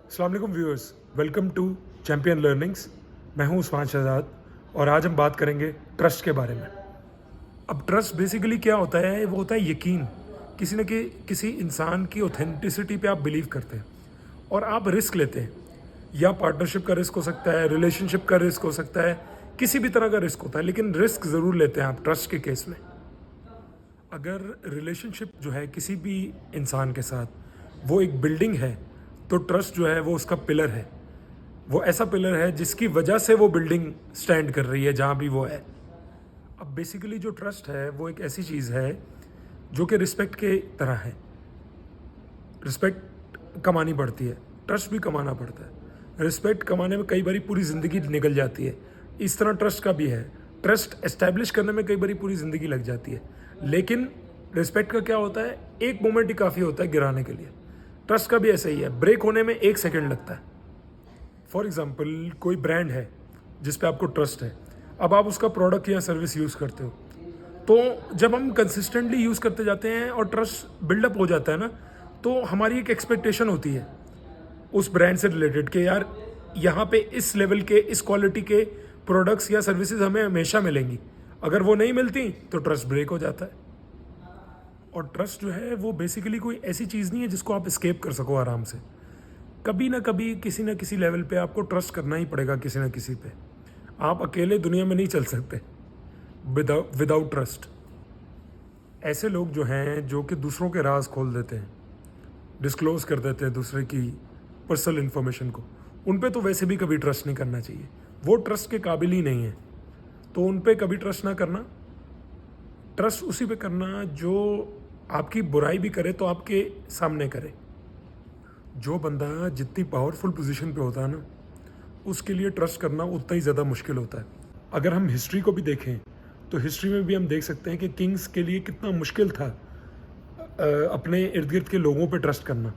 अस्सलाम वालेकुम viewers, welcome to champion learnings. मैं हूं उस्मान शहजाद और आज हम बात करेंगे ट्रस्ट के बारे में। अब ट्रस्ट बेसिकली क्या होता है? वो होता है यकीन। किसी न किसी इंसान की ऑथेंटिसिटी पे आप बिलीव करते हैं और आप रिस्क लेते हैं। या पार्टनरशिप का रिस्क हो सकता है, रिलेशनशिप का रिस्क हो सकता है, किसी भी तरह का रिस्क होता है, लेकिन रिस्क ज़रूर लेते हैं आप ट्रस्ट के केस में। अगर रिलेशनशिप जो है किसी भी इंसान के साथ वो एक बिल्डिंग है, तो ट्रस्ट जो है वो उसका पिलर है। वो ऐसा पिलर है जिसकी वजह से वो बिल्डिंग स्टैंड कर रही है जहाँ भी वो है। अब बेसिकली जो ट्रस्ट है वो एक ऐसी चीज़ है जो कि रिस्पेक्ट के तरह है। रिस्पेक्ट कमानी पड़ती है, ट्रस्ट भी कमाना पड़ता है। रिस्पेक्ट कमाने में कई बारी पूरी ज़िंदगी निकल जाती है, इस तरह ट्रस्ट का भी है। ट्रस्ट एस्टैब्लिश करने में कई बारी पूरी ज़िंदगी लग जाती है, लेकिन रिस्पेक्ट का क्या होता है, एक मोमेंट ही काफ़ी होता है गिराने के लिए। ट्रस्ट का भी ऐसा ही है, ब्रेक होने में 1 सेकेंड लगता है। फॉर एग्ज़ाम्पल कोई ब्रांड है जिस पे आपको ट्रस्ट है। अब आप उसका प्रोडक्ट या सर्विस यूज़ करते हो, तो जब हम कंसिस्टेंटली यूज़ करते जाते हैं और ट्रस्ट बिल्डअप हो जाता है ना, तो हमारी एक एक्सपेक्टेशन होती है उस ब्रांड से रिलेटेड कि यार यहाँ पे इस लेवल के, इस क्वालिटी के प्रोडक्ट्स या सर्विसेज हमें हमेशा मिलेंगी। अगर वो नहीं मिलती तो ट्रस्ट ब्रेक हो जाता है। और ट्रस्ट जो है वो बेसिकली कोई ऐसी चीज़ नहीं है जिसको आप एस्केप कर सको आराम से। कभी ना कभी किसी ना किसी लेवल पे आपको ट्रस्ट करना ही पड़ेगा किसी ना किसी पे। आप अकेले दुनिया में नहीं चल सकते विदाउट ट्रस्ट। ऐसे लोग जो हैं जो कि दूसरों के राज खोल देते हैं, डिस्क्लोज कर देते हैं दूसरे की पर्सनल इन्फॉर्मेशन को, उन पे तो वैसे भी कभी ट्रस्ट नहीं करना चाहिए। वो ट्रस्ट के काबिल ही नहीं है, तो उन पे कभी ट्रस्ट ना करना। ट्रस्ट उसी पे करना जो आपकी बुराई भी करे तो आपके सामने करे। जो बंदा जितनी पावरफुल पोजीशन पे होता है ना, उसके लिए ट्रस्ट करना उतना ही ज़्यादा मुश्किल होता है। अगर हम हिस्ट्री को भी देखें तो हिस्ट्री में भी हम देख सकते हैं कि किंग्स के लिए कितना मुश्किल था अपने इर्द गिर्द के लोगों पे ट्रस्ट करना,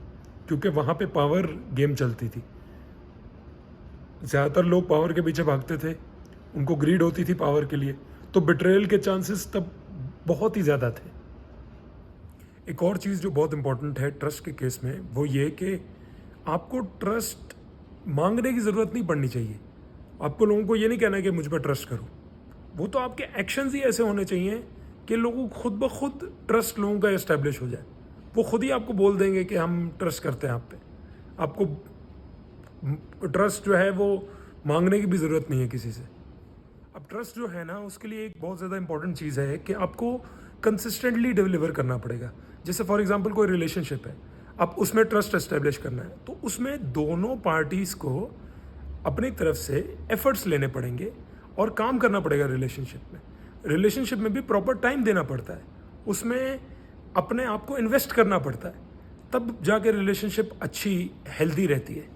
क्योंकि वहाँ पे पावर गेम चलती थी। ज़्यादातर लोग पावर के पीछे भागते थे, उनको ग्रीड होती थी पावर के लिए, तो बिट्रेयल के चांसेस तब बहुत ही ज़्यादा थे। एक और चीज़ जो बहुत इंपॉर्टेंट है ट्रस्ट के केस में, वो ये कि आपको ट्रस्ट मांगने की ज़रूरत नहीं पड़नी चाहिए। आपको लोगों को ये नहीं कहना है कि मुझ पर ट्रस्ट करो। वो तो आपके एक्शंस ही ऐसे होने चाहिए कि लोगों को खुद ब खुद ट्रस्ट लोगों का इस्टेब्लिश हो जाए। वो खुद ही आपको बोल देंगे कि हम ट्रस्ट करते हैं आप पे। आपको ट्रस्ट जो है वो मांगने की भी ज़रूरत नहीं है किसी से। अब ट्रस्ट जो है ना, उसके लिए एक बहुत ज़्यादा इंपॉर्टेंट चीज़ है कि आपको कंसिस्टेंटली डिलीवर करना पड़ेगा। जैसे फॉर एग्जांपल कोई रिलेशनशिप है, अब उसमें ट्रस्ट एस्टेब्लिश करना है, तो उसमें दोनों पार्टीज़ को अपनी तरफ से एफर्ट्स लेने पड़ेंगे और काम करना पड़ेगा। रिलेशनशिप में भी प्रॉपर टाइम देना पड़ता है, उसमें अपने आप को इन्वेस्ट करना पड़ता है, तब जाके रिलेशनशिप अच्छी हेल्दी रहती है।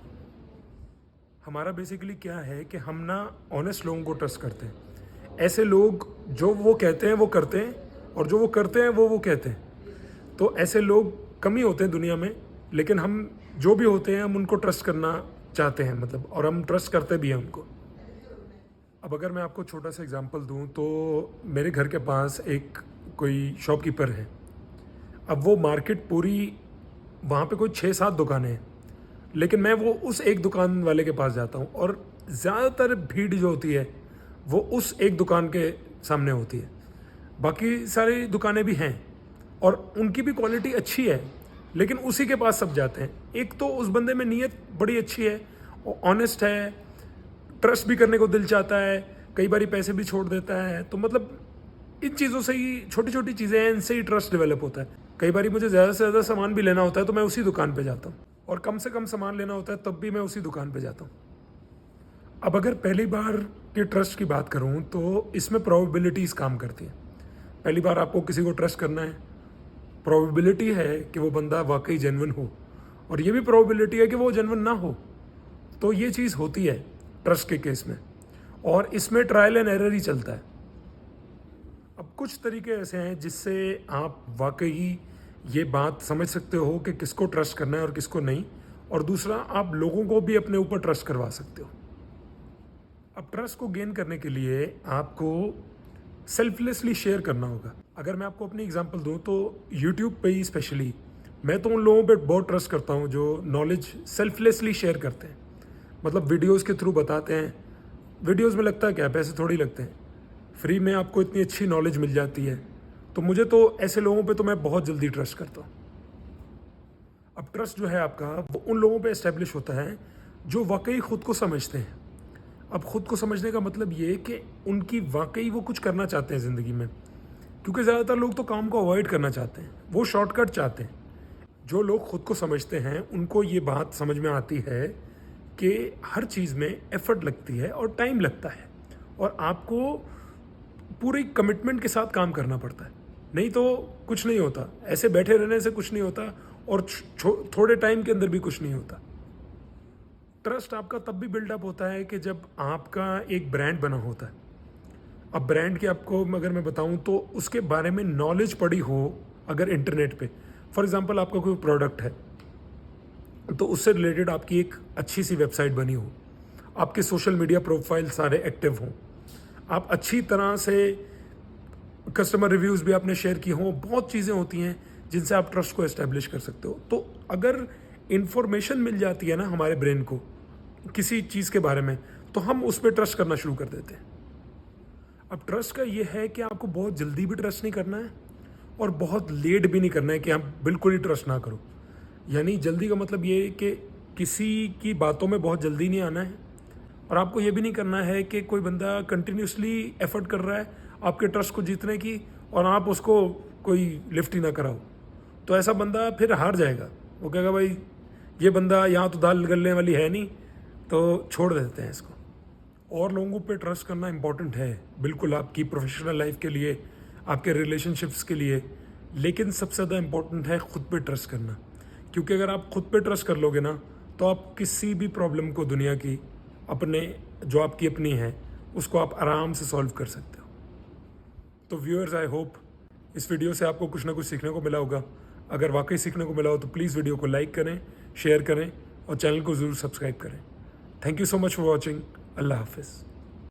हमारा बेसिकली क्या है कि हम ना ऑनेस्ट लोगों को ट्रस्ट करते हैं। ऐसे लोग जो वो कहते हैं वो करते हैं, और जो वो करते हैं वो कहते हैं। तो ऐसे लोग कम ही होते हैं दुनिया में, लेकिन हम जो भी होते हैं हम उनको ट्रस्ट करना चाहते हैं, मतलब, और हम ट्रस्ट करते भी हैं उनको। अब अगर मैं आपको छोटा सा एग्जांपल दूं, तो मेरे घर के पास एक कोई शॉपकीपर है। अब वो मार्केट पूरी, वहाँ पे कोई 6-7 दुकानें हैं, लेकिन मैं वो उस एक दुकान वाले के पास जाता हूँ, और ज़्यादातर भीड़ जो होती है वो उस एक दुकान के सामने होती है। बाकी सारी दुकानें भी हैं और उनकी भी क्वालिटी अच्छी है, लेकिन उसी के पास सब जाते हैं। एक तो उस बंदे में नीयत बड़ी अच्छी है, ऑनेस्ट है, ट्रस्ट भी करने को दिल चाहता है, कई बारी पैसे भी छोड़ देता है। तो मतलब इन चीज़ों से ही, छोटी छोटी चीज़ें हैं, इनसे ही ट्रस्ट डेवलप होता है। कई बारी मुझे ज़्यादा से ज़्यादा सामान भी लेना होता है तो मैं उसी दुकान पे जाता हूँ, और कम से कम सामान लेना होता है तब भी मैं उसी दुकान पे जाता हूँ। अब अगर पहली बार के ट्रस्ट की बात करूँ तो इसमें प्रोबेबिलिटीज़ काम करती हैं। पहली बार आपको किसी को ट्रस्ट करना है, प्रोबेबिलिटी है कि वो बंदा वाकई जेन्युइन हो, और ये भी प्रोबेबिलिटी है कि वो जेन्युइन ना हो। तो ये चीज़ होती है ट्रस्ट के केस में, और इसमें ट्रायल एंड एरर ही चलता है। अब कुछ तरीके ऐसे हैं जिससे आप वाकई ये बात समझ सकते हो कि किसको ट्रस्ट करना है और किसको नहीं, और दूसरा, आप लोगों को भी अपने ऊपर ट्रस्ट करवा सकते हो। अब ट्रस्ट को गेन करने के लिए आपको सेल्फलेसली शेयर करना होगा। अगर मैं आपको अपनी एग्जांपल दूं तो यूट्यूब पे ही स्पेशली मैं तो उन लोगों पे बहुत ट्रस्ट करता हूँ जो नॉलेज सेल्फलेसली शेयर करते हैं, मतलब वीडियोस के थ्रू बताते हैं। वीडियोस में लगता है क्या, पैसे थोड़ी लगते हैं, फ्री में आपको इतनी अच्छी नॉलेज मिल जाती है। तो मुझे तो ऐसे लोगों पे तो मैं बहुत जल्दी ट्रस्ट करता हूँ। अब ट्रस्ट जो है आपका वो उन लोगों पे एस्टेब्लिश होता है जो वाकई खुद को समझते हैं। अब खुद को समझने का मतलब ये कि उनकी वाकई वो कुछ करना चाहते हैं ज़िंदगी में, क्योंकि ज़्यादातर लोग तो काम को अवॉइड करना चाहते हैं, वो शॉर्टकट चाहते हैं। जो लोग खुद को समझते हैं उनको ये बात समझ में आती है कि हर चीज़ में एफर्ट लगती है और टाइम लगता है, और आपको पूरी कमिटमेंट के साथ काम करना पड़ता है, नहीं तो कुछ नहीं होता। ऐसे बैठे रहने से कुछ नहीं होता, और थोड़े टाइम के अंदर भी कुछ नहीं होता। ट्रस्ट आपका तब भी बिल्डअप होता है कि जब आपका एक ब्रांड बना होता है। अब ब्रांड की आपको अगर मैं बताऊं तो उसके बारे में नॉलेज पड़ी हो अगर इंटरनेट पे, फॉर एग्जांपल आपका कोई प्रोडक्ट है तो उससे रिलेटेड आपकी एक अच्छी सी वेबसाइट बनी हो, आपके सोशल मीडिया प्रोफाइल सारे एक्टिव हों, आप अच्छी तरह से कस्टमर रिव्यूज़ भी आपने शेयर किए हों, बहुत चीज़ें होती हैं जिनसे आप ट्रस्ट को एस्टेब्लिश कर सकते हो। तो अगर इंफॉर्मेशन मिल जाती है ना हमारे ब्रेन को किसी चीज़ के बारे में, तो हम उस पर ट्रस्ट करना शुरू कर देते हैं। अब ट्रस्ट का ये है कि आपको बहुत जल्दी भी ट्रस्ट नहीं करना है और बहुत लेट भी नहीं करना है कि आप बिल्कुल ही ट्रस्ट ना करो। यानी जल्दी का मतलब ये है कि किसी की बातों में बहुत जल्दी नहीं आना है, और आपको ये भी नहीं करना है कि कोई बंदा कंटिन्यूसली एफर्ट कर रहा है आपके ट्रस्ट को जीतने की और आप उसको कोई लिफ्ट ही ना कराओ। तो ऐसा बंदा फिर हार जाएगा, वो कहेगा भाई ये बंदा यहाँ तो दाल गलने वाली है नहीं, तो छोड़ देते हैं इसको। और लोगों पे ट्रस्ट करना इम्पॉर्टेंट है बिल्कुल, आपकी प्रोफेशनल लाइफ के लिए, आपके रिलेशनशिप्स के लिए, लेकिन सबसे ज़्यादा इम्पॉर्टेंट है खुद पे ट्रस्ट करना। क्योंकि अगर आप खुद पे ट्रस्ट कर लोगे ना तो आप किसी भी प्रॉब्लम को दुनिया की अपने जो आपकी अपनी है उसको आप आराम से सॉल्व कर सकते हो। तो व्यूअर्स, आई होप इस वीडियो से आपको कुछ ना कुछ सीखने को मिला होगा। अगर वाकई सीखने को मिला हो तो प्लीज़ वीडियो को लाइक करें, शेयर करें और चैनल को ज़रूर सब्सक्राइब करें। Thank you so much for watching. अल्लाह हाफिज़।